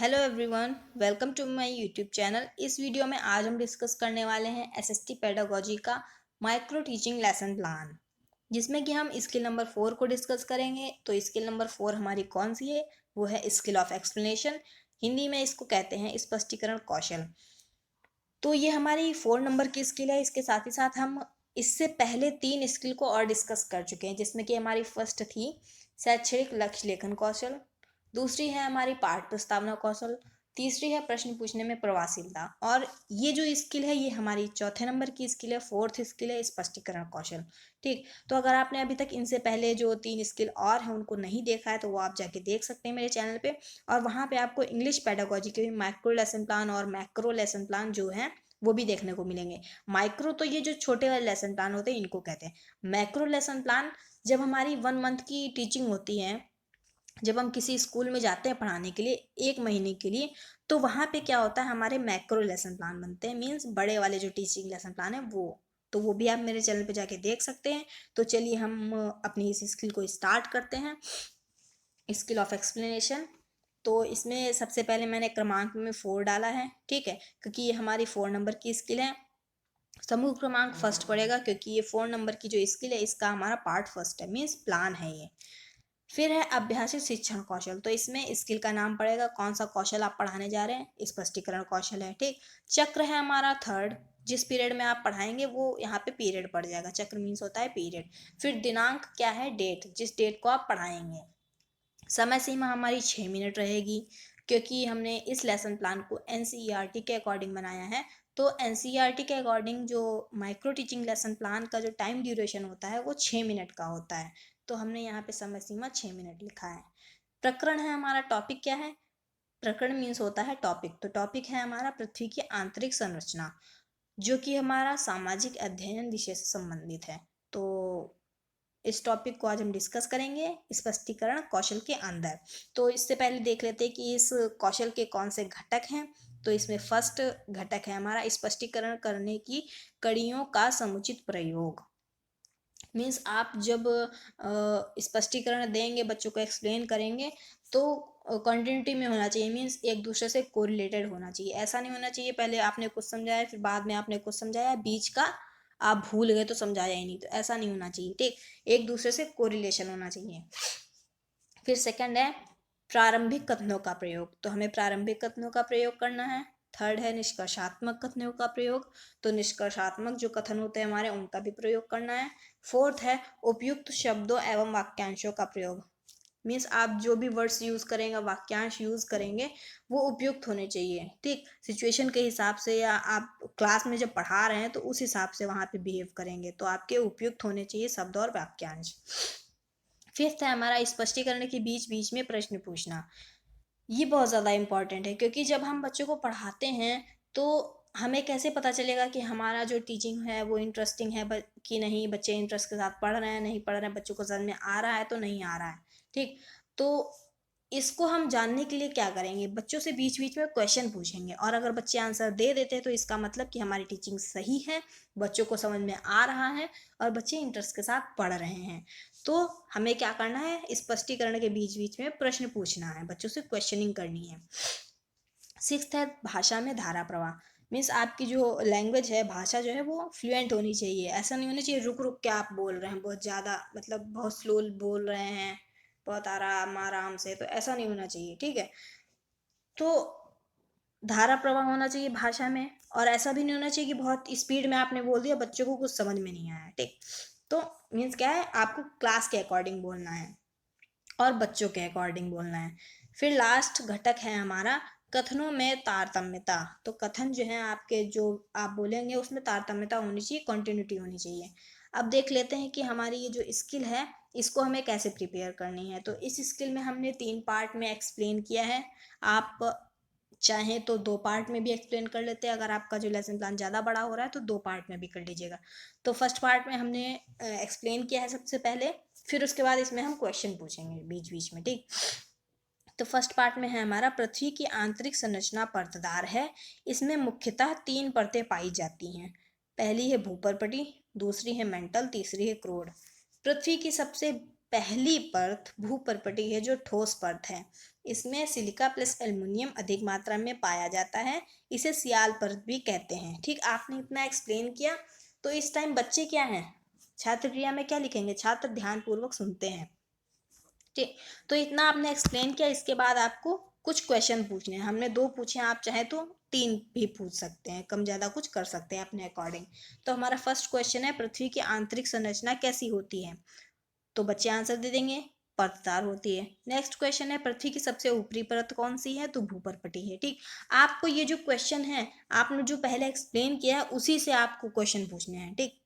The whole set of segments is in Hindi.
Hello everyone, welcome to my YouTube channel. इस वीडियो में आज हम डिस्कस करने वाले हैं एसएसटी पेडागोजी का माइक्रो टीचिंग लेसन प्लान, जिसमें कि हम स्किल नंबर 4 को डिस्कस करेंगे। तो स्किल नंबर 4 हमारी कौन सी है? वो है स्किल ऑफ एक्सप्लेनेशन। हिंदी में इसको कहते हैं स्पष्टीकरण कौशल। तो ये हमारी 4 नंबर की स्किल है। इसके साथ ही साथ हम इससे पहले 3 स्किल को और डिस्कस कर चुके हैं, जिसमें कि हमारी फर्स्ट थी शैक्षणिक लक्ष्य लेखन कौशल, दूसरी है हमारी पाठ प्रस्तावना कौशल, तीसरी है प्रश्न पूछने में प्रभावशीलता, और ये जो स्किल है ये हमारी चौथे नंबर की स्किल है, फोर्थ स्किल है स्पष्टीकरण कौशल। ठीक, तो अगर आपने अभी तक इनसे पहले जो 3 स्किल और हैं उनको नहीं देखा है तो वो आप जाके देख सकते हैं मेरे चैनल पे। और वहाँ पे आपको इंग्लिश पेडागोजी के माइक्रो लेसन प्लान और मैक्रो लेसन प्लान जो है वो भी देखने को मिलेंगे। माइक्रो तो ये जो छोटे वाले लेसन प्लान होते हैं इनको कहते हैं। मैक्रो लेसन प्लान जब हमारी 1 मंथ की टीचिंग होती है, जब हम किसी स्कूल में जाते हैं पढ़ाने के लिए 1 महीने के लिए, तो वहाँ पे क्या होता है, हमारे मैक्रो लेसन प्लान बनते हैं, मीन्स बड़े वाले जो टीचिंग लेसन प्लान है वो। तो वो भी आप मेरे चैनल पे जाके देख सकते हैं। तो चलिए हम अपनी इस स्किल को स्टार्ट करते हैं, स्किल ऑफ एक्सप्लेनेशन। तो इसमें सबसे पहले मैंने क्रमांक में 4 डाला है, ठीक है, क्योंकि ये हमारी 4 नंबर की स्किल है। समूह क्रमांक फर्स्ट पड़ेगा क्योंकि ये 4 नंबर की जो स्किल है इसका हमारा पार्ट फर्स्ट है, मीन्स प्लान है ये। फिर है अभ्यासित शिक्षण कौशल। तो इसमें स्किल का नाम पड़ेगा, कौन सा कौशल आप पढ़ाने जा रहे हैं, स्पष्टीकरण कौशल है। ठीक, चक्र है हमारा थर्ड, जिस पीरियड में आप पढ़ाएंगे वो यहाँ पे पीरियड पड़ जाएगा। चक्र मीन्स होता है पीरियड। फिर दिनांक क्या है, डेट, जिस डेट को आप पढ़ाएंगे। समय सीमा हमारी 6 मिनट रहेगी, क्योंकि हमने इस लेसन प्लान को एनसीईआरटी के अकॉर्डिंग बनाया है। तो एनसीईआरटी के अकॉर्डिंग जो माइक्रो टीचिंग लेसन प्लान का जो टाइम ड्यूरेशन होता है वो 6 मिनट का होता है। तो हमने यहाँ पे समय सीमा 6 मिनट लिखा है। प्रकरण है हमारा, टॉपिक क्या है, प्रकरण मीन्स होता है टॉपिक। तो टॉपिक है हमारा पृथ्वी की आंतरिक संरचना, जो कि हमारा सामाजिक अध्ययन विषय से संबंधित है। तो इस टॉपिक को आज हम डिस्कस करेंगे स्पष्टीकरण कौशल के अंदर। तो इससे पहले देख लेते हैं कि इस कौशल के कौन से घटक हैं। तो इसमें फर्स्ट घटक है हमारा स्पष्टीकरण करने की कड़ियों का समुचित प्रयोग। मीन्स आप जब स्पष्टीकरण देंगे, बच्चों को एक्सप्लेन करेंगे, तो कंटिन्यूटी में होना चाहिए, मीन्स एक दूसरे से कोरिलेटेड होना चाहिए। ऐसा नहीं होना चाहिए पहले आपने कुछ समझाया फिर बाद में आपने कुछ समझाया, बीच का आप भूल गए तो समझाया ही नहीं, तो ऐसा नहीं होना चाहिए। ठीक, एक दूसरे से कोरिलेशन होना चाहिए। फिर सेकंड है प्रारंभिक कथनों का प्रयोग। तो हमें प्रारंभिक कथनों का प्रयोग करना है। थर्ड है निष्कर्षात्मक कथनों का प्रयोग। तो निष्कर्षात्मक जो कथन होते हैं हमारे उनका भी प्रयोग करना है। फोर्थ है उपयुक्त शब्दों एवं वाक्यांशों का प्रयोग। मीन्स आप जो भी वर्ड्स यूज करेंगे, वाक्यांश यूज करेंगे, वो उपयुक्त होने चाहिए। ठीक, सिचुएशन के हिसाब से, या आप क्लास में जब पढ़ा रहे हैं तो उस हिसाब से वहाँ पे बिहेव करेंगे, तो आपके उपयुक्त होने चाहिए शब्द और वाक्यांश। फिफ्थ है हमारा स्पष्टीकरण के बीच बीच में प्रश्न पूछना। ये बहुत ज़्यादा इम्पॉर्टेंट है, क्योंकि जब हम बच्चों को पढ़ाते हैं तो हमें कैसे पता चलेगा कि हमारा जो टीचिंग है वो इंटरेस्टिंग है कि नहीं, बच्चे इंटरेस्ट के साथ पढ़ रहे हैं, नहीं पढ़ रहे हैं, बच्चों को समझ में आ रहा है तो नहीं आ रहा है। ठीक, तो इसको हम जानने के लिए क्या करेंगे, बच्चों से बीच बीच में क्वेश्चन पूछेंगे, और अगर बच्चे आंसर दे देते हैं तो इसका मतलब कि हमारी टीचिंग सही है, बच्चों को समझ में आ रहा है और बच्चे इंटरेस्ट के साथ पढ़ रहे हैं। तो हमें क्या करना है, स्पष्टीकरण के बीच बीच में प्रश्न पूछना है, बच्चों से क्वेश्चनिंग करनी है। सिक्स्थ है भाषा में धारा प्रवाह। मीन्स आपकी जो लैंग्वेज है, भाषा जो है वो फ्लुएंट होनी चाहिए। ऐसा नहीं होना चाहिए रुक रुक के आप बोल रहे हैं बहुत ज़्यादा, मतलब बहुत स्लो बोल रहे हैं, बहुत आराम आराम से, तो ऐसा नहीं होना चाहिए। ठीक है, तो धारा प्रवाह होना चाहिए भाषा में, और ऐसा भी नहीं होना चाहिए कि बहुत स्पीड में आपने बोल दिया, बच्चों को कुछ समझ में नहीं आया। ठीक, तो मीन्स क्या है, आपको क्लास के अकॉर्डिंग बोलना है और बच्चों के अकॉर्डिंग बोलना है। फिर लास्ट घटक है हमारा कथनों में तारतम्यता। तो कथन जो है आपके, जो आप बोलेंगे उसमें तारतम्यता होनी चाहिए, कंटिन्यूटी होनी चाहिए। अब देख लेते हैं कि हमारी ये जो स्किल है इसको हमें कैसे प्रिपेयर करनी है। तो इस स्किल में हमने 3 पार्ट में एक्सप्लेन किया है। आप चाहें तो 2 पार्ट में भी एक्सप्लेन कर लेते हैं, अगर आपका जो लेसन प्लान ज़्यादा बड़ा हो रहा है तो 2 पार्ट में भी कर लीजिएगा। तो फर्स्ट पार्ट में हमने एक्सप्लेन किया है सबसे पहले, फिर उसके बाद इसमें हम क्वेश्चन पूछेंगे बीच बीच में। ठीक, तो फर्स्ट पार्ट में है हमारा पृथ्वी की आंतरिक संरचना परतदार है। इसमें मुख्यतः 3 परतें पाई जाती हैं। पहली है भूपर्पटी, दूसरी है मेंटल, तीसरी है क्रोड। पृथ्वी की सबसे पहली परत भूपर्पटी है, जो ठोस परत है। इसमें सिलिका प्लस एल्युमिनियम अधिक मात्रा में पाया जाता है, इसे सियाल परत भी कहते हैं। ठीक, आपने इतना एक्सप्लेन किया। तो इस टाइम बच्चे क्या हैं, छात्र क्रिया में क्या लिखेंगे, छात्र ध्यानपूर्वक सुनते हैं। ठीक, तो इतना आपने एक्सप्लेन किया। इसके बाद आपको कुछ क्वेश्चन पूछने हैं। हमने 2 पूछे हैं, आप चाहे तो 3 भी पूछ सकते हैं, कम ज़्यादा कुछ कर सकते हैं अपने अकॉर्डिंग। तो हमारा फर्स्ट क्वेश्चन है, पृथ्वी की आंतरिक संरचना कैसी होती है? तो बच्चे आंसर दे देंगे, परतदार होती है। नेक्स्ट क्वेश्चन है, पृथ्वी की सबसे ऊपरी परत कौन सी है? तो भूपर्पटी है। ठीक, आपको ये जो क्वेश्चन है, आपने जो पहले एक्सप्लेन किया है उसी से आपको क्वेश्चन पूछने हैं। ठीक,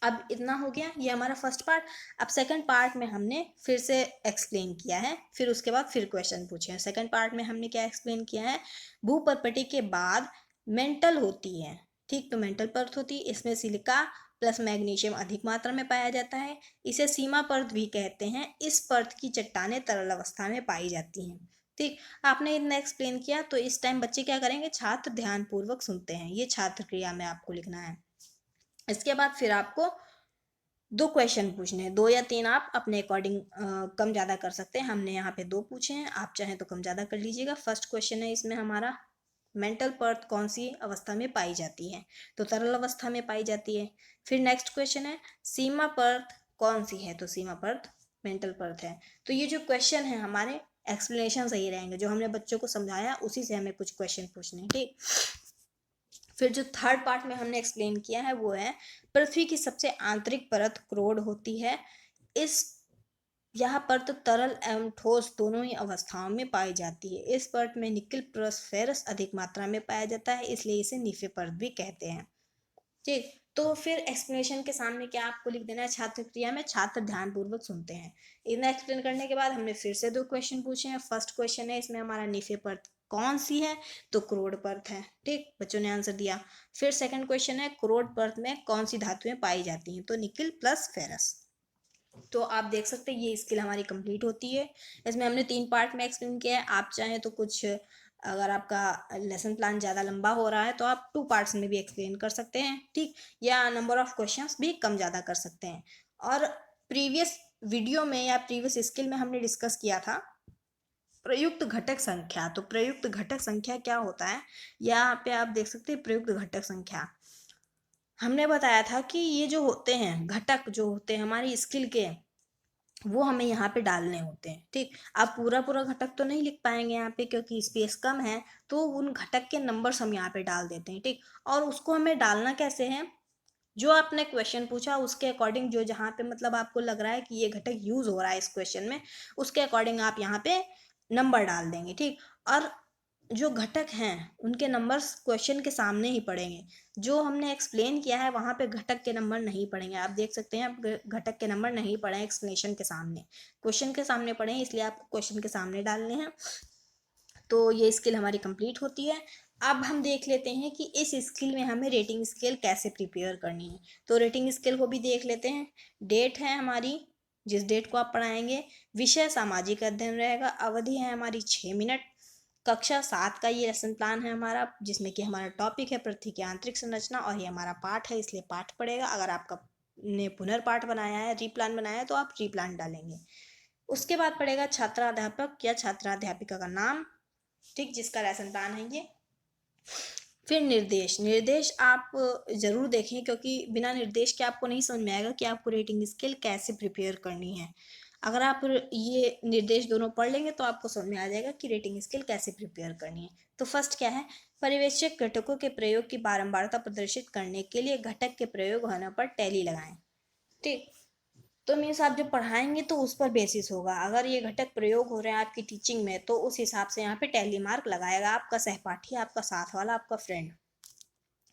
अब इतना हो गया, ये हमारा फर्स्ट पार्ट। अब सेकंड पार्ट में हमने फिर से एक्सप्लेन किया है, फिर उसके बाद फिर क्वेश्चन पूछे हैं। सेकंड पार्ट में हमने क्या एक्सप्लेन किया है, भूपर्पटी के बाद मेंटल होती है। ठीक, तो मेंटल परत होती है, इसमें सिलिका प्लस मैग्नीशियम अधिक मात्रा में पाया जाता है, इसे सीमा परत भी कहते हैं। इस परत की चट्टानें तरल अवस्था में पाई जाती हैं। ठीक, आपने इतना एक्सप्लेन किया। तो इस टाइम बच्चे क्या करेंगे, छात्र ध्यानपूर्वक सुनते हैं, ये छात्र क्रिया में आपको लिखना है। इसके बाद फिर आपको 2 क्वेश्चन पूछने हैं, 2 या 3 आप अपने अकॉर्डिंग कम ज़्यादा कर सकते हैं। हमने यहाँ पे 2 पूछे हैं, आप चाहें तो कम ज़्यादा कर लीजिएगा। फर्स्ट क्वेश्चन है इसमें हमारा, मेंटल परत कौन सी अवस्था में पाई जाती है? तो तरल अवस्था में पाई जाती है। फिर नेक्स्ट क्वेश्चन है, सीमा परत कौन सी है? तो सीमा परत मेंटल परत है। तो ये जो क्वेश्चन है हमारे एक्सप्लेनेशन सही रहेंगे, जो हमने बच्चों को समझाया उसी से हमें कुछ क्वेश्चन पूछने हैं। ठीक, फिर जो थर्ड पार्ट में हमने एक्सप्लेन किया है वो है, पृथ्वी की सबसे आंतरिक परत क्रोड होती है। इस यह परत तरल एवं ठोस दोनों ही अवस्थाओं में पाई जाती है। इस परत में निकेल प्लस फेरस अधिक मात्रा में पाया जाता है, इसलिए इसे निफे परत भी कहते हैं। ठीक, तो फिर एक्सप्लेनेशन के सामने क्या आपको लिख देना है, छात्र क्रिया में छात्र ध्यानपूर्वक सुनते हैं। इतना एक्सप्लेन करने के बाद हमने फिर से 2 क्वेश्चन पूछे हैं। फर्स्ट क्वेश्चन है इसमें हमारा, निफे परत कौन सी है? तो क्रोड परत है। ठीक, बच्चों ने आंसर दिया। फिर सेकंड क्वेश्चन है, क्रोड परत में कौन सी धातुएं पाई जाती हैं? तो निकेल प्लस फेरस। तो आप देख सकते हैं ये स्किल हमारी कंप्लीट होती है। इसमें हमने 3 पार्ट में एक्सप्लेन किया है। आप चाहें तो कुछ, अगर आपका लेसन प्लान ज़्यादा लंबा हो रहा है तो आप 2 पार्ट्स में भी एक्सप्लेन कर सकते हैं। ठीक, या नंबर ऑफ क्वेश्चंस भी कम ज़्यादा कर सकते हैं। और प्रीवियस वीडियो में या प्रीवियस स्किल में हमने डिस्कस किया था प्रयुक्त घटक संख्या। तो प्रयुक्त घटक संख्या क्या होता है, यहाँ पे आप देख सकते हैं प्रयुक्त घटक संख्या। हमने बताया था कि ये जो होते हैं घटक, जो होते हैं हमारी स्किल के, वो हमें यहाँ पे डालने होते हैं। ठीक, आप पूरा पूरा घटक तो नहीं लिख पाएंगे यहाँ पे क्योंकि स्पेस कम है, तो उन घटक के नंबर्स हम यहाँ पे डाल देते हैं। ठीक, और उसको हमें डालना कैसे है, जो आपने क्वेश्चन पूछा उसके अकॉर्डिंग, जो जहाँ पे मतलब आपको लग रहा है कि ये घटक यूज हो रहा है इस क्वेश्चन में, उसके अकॉर्डिंग आप यहाँ पे नंबर डाल देंगे। ठीक, और जो घटक हैं उनके नंबर्स क्वेश्चन के सामने ही पड़ेंगे। जो हमने एक्सप्लेन किया है वहाँ पे घटक के नंबर नहीं पड़ेंगे। आप देख सकते हैं, अब घटक के नंबर नहीं पड़े एक्सप्लेनेशन के सामने, क्वेश्चन के सामने पड़े हैं, इसलिए आपको क्वेश्चन के सामने डालने हैं। तो ये स्किल हमारी कंप्लीट होती है। अब हम देख लेते हैं कि इस स्किल में हमें रेटिंग स्केल कैसे प्रिपेयर करनी है। तो रेटिंग स्केल को भी देख लेते हैं। डेट है हमारी, जिस डेट को आप पढ़ाएंगे। विषय सामाजिक अध्ययन रहेगा। अवधि है हमारी 6 मिनट। कक्षा 7 का ये लेसन प्लान है हमारा, जिसमें कि हमारा टॉपिक है पृथ्वी की आंतरिक संरचना, और ये हमारा पाठ है इसलिए पाठ पड़ेगा। अगर आपका ने पुनर्पाठ बनाया है, रीप्लान बनाया है, तो आप रीप्लान डालेंगे। उसके बाद पड़ेगा छात्राध्यापक या छात्राध्यापिका का नाम, ठीक, जिसका लेसन प्लान है ये। फिर निर्देश, निर्देश आप ज़रूर देखें क्योंकि बिना निर्देश के आपको नहीं समझ में आएगा कि आपको रेटिंग स्केल कैसे प्रिपेयर करनी है। अगर आप ये निर्देश दोनों पढ़ लेंगे तो आपको समझ में आ जाएगा कि रेटिंग स्केल कैसे प्रिपेयर करनी है। तो फर्स्ट क्या है, पर्यवेक्षक घटकों के प्रयोग की बारंबारता प्रदर्शित करने के लिए घटक के प्रयोग होने पर टैली लगाएं। ठीक, तो मीन्स आप जब पढ़ाएंगे तो उस पर बेसिस होगा। अगर ये घटक प्रयोग हो रहे हैं आपकी टीचिंग में तो उस हिसाब से यहाँ पे टैली मार्क लगाएगा आपका सहपाठी, आपका साथ वाला, आपका फ्रेंड।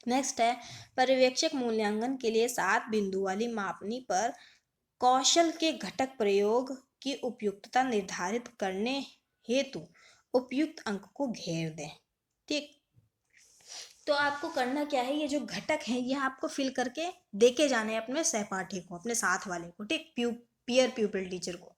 नेक्स्ट है, पर्यवेक्षक मूल्यांकन के लिए 7 बिंदु वाली मापनी पर कौशल के घटक प्रयोग की उपयुक्तता निर्धारित करने हेतु उपयुक्त अंक को घेर दें। ठीक, तो आपको करना क्या है, ये जो घटक है ये आपको फिल करके देके जाने हैं अपने सहपाठी को, अपने साथ वाले को। ठीक, पीयर प्यूपिल टीचर को।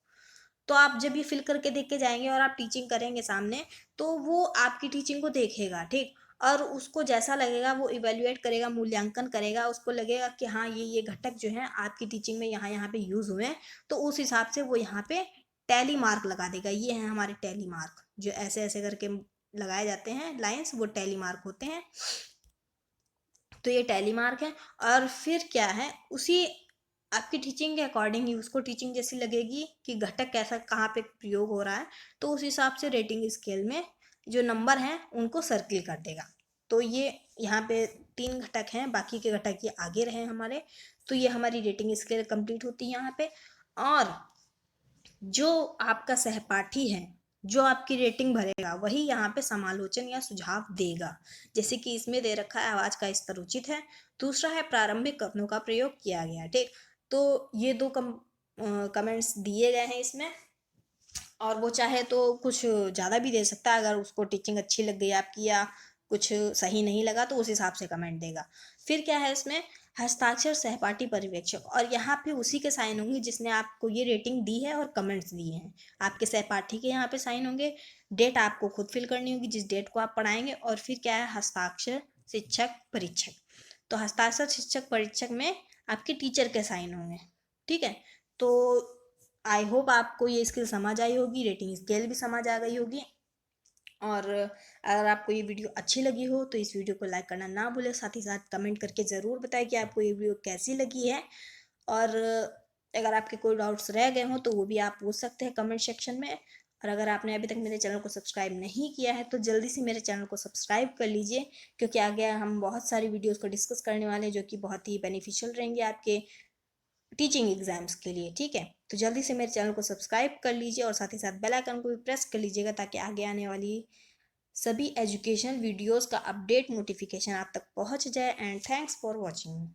तो आप जब ये फिल करके देख के जाएंगे और आप टीचिंग करेंगे सामने, तो वो आपकी टीचिंग को देखेगा। ठीक, और उसको जैसा लगेगा वो इवेल्युएट करेगा, मूल्यांकन करेगा। उसको लगेगा कि हाँ ये घटक जो है आपकी टीचिंग में यहाँ यहाँ पे यूज़ हुए हैं, तो उस हिसाब से वो यहाँ पे टैली मार्क लगा देगा। ये हैं हमारे टैली मार्क, जो ऐसे ऐसे करके लगाए जाते हैं लाइंस, वो टैली मार्क होते हैं। तो ये टैली मार्क है। और फिर क्या है, उसी आपकी टीचिंग के अकॉर्डिंग ही उसको टीचिंग जैसी लगेगी कि घटक कैसा कहाँ पे प्रयोग हो रहा है, तो उस हिसाब से रेटिंग स्केल में जो नंबर हैं उनको सर्किल कर देगा। तो ये यहाँ पे 3 घटक हैं, बाकी के घटक ये आगे रहे हमारे। तो ये हमारी रेटिंग स्केल कंप्लीट होती है यहाँ पे। और जो आपका सहपाठी है, जो आपकी रेटिंग भरेगा, वही यहाँ पे समालोचन या सुझाव देगा। जैसे कि इसमें दे रखा है आवाज का स्तर उचित है। दूसरा है प्रारंभिक कथनों का प्रयोग किया गया। ठीक, तो ये 2 कमेंट्स दिए गए हैं इसमें। और वो चाहे तो कुछ ज़्यादा भी दे सकता है, अगर उसको टीचिंग अच्छी लग गई आपकी या कुछ सही नहीं लगा तो उस हिसाब से कमेंट देगा। फिर क्या है इसमें, हस्ताक्षर सहपाठी पर्यवेक्षक, और यहाँ पे उसी के साइन होंगे जिसने आपको ये रेटिंग दी है और कमेंट्स दिए हैं। आपके सहपाठी के यहाँ पे साइन होंगे। डेट आपको खुद फिल करनी होगी, जिस डेट को आप पढ़ाएंगे। और फिर क्या है, हस्ताक्षर शिक्षक परीक्षक। तो हस्ताक्षर शिक्षक परीक्षक में आपके टीचर के साइन होंगे। ठीक है, तो आई होप आपको ये स्किल समझ आई होगी, रेटिंग स्केल भी समझ आ गई होगी। और अगर आपको ये वीडियो अच्छी लगी हो तो इस वीडियो को लाइक करना ना भूलें। साथ ही साथ कमेंट करके ज़रूर बताएं कि आपको ये वीडियो कैसी लगी है। और अगर आपके कोई डाउट्स रह गए हों तो वो भी आप पूछ सकते हैं कमेंट सेक्शन में। और अगर आपने अभी तक मेरे चैनल को सब्सक्राइब नहीं किया है तो जल्दी से मेरे चैनल को सब्सक्राइब कर लीजिए, क्योंकि आगे हम बहुत सारी वीडियोज़ को डिस्कस करने वाले हैं जो कि बहुत ही बेनिफिशियल रहेंगे आपके टीचिंग एग्जाम्स के लिए। ठीक है, तो जल्दी से मेरे चैनल को सब्सक्राइब कर लीजिए और साथ ही साथ बेल आइकन को भी प्रेस कर लीजिएगा, ताकि आगे आने वाली सभी एजुकेशन वीडियोस का अपडेट नोटिफिकेशन आप तक पहुंच जाए। And thanks for watching.